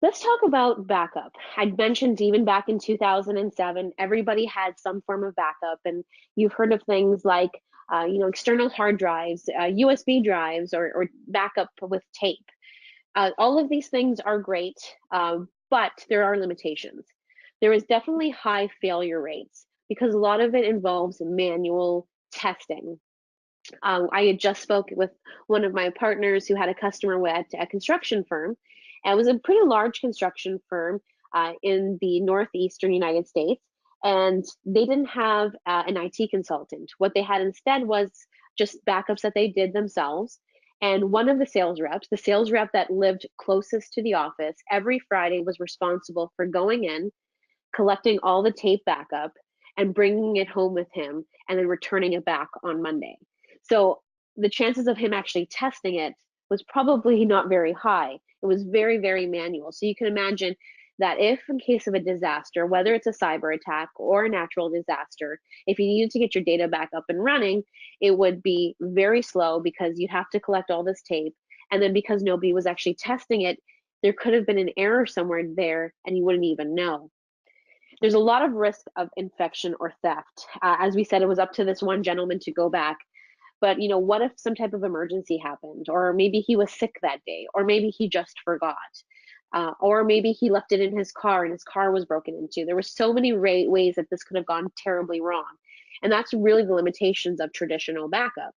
Let's talk about backup. I mentioned even back in 2007, everybody had some form of backup, and you've heard of things like, external hard drives, USB drives, or backup with tape. All of these things are great, but there are limitations. There is definitely high failure rates because a lot of it involves manual testing. I had just spoke with one of my partners who had a customer at a construction firm. And it was a pretty large construction firm in the northeastern United States, and they didn't have an IT consultant. What they had instead was just backups that they did themselves. And one of the sales rep that lived closest to the office, every Friday was responsible for going in, collecting all the tape backup, and bringing it home with him, and then returning it back on Monday. So the chances of him actually testing it was probably not very high. It was very, very manual. So you can imagine that if in case of a disaster, whether it's a cyber attack or a natural disaster, if you needed to get your data back up and running, it would be very slow because you'd have to collect all this tape. And then because nobody was actually testing it, there could have been an error somewhere there and you wouldn't even know. There's a lot of risk of infection or theft. As we said, it was up to this one gentleman to go back. But what if some type of emergency happened, or maybe he was sick that day, or maybe he just forgot, or maybe he left it in his car and his car was broken into. There were so many ways that this could have gone terribly wrong, and that's really the limitations of traditional backup.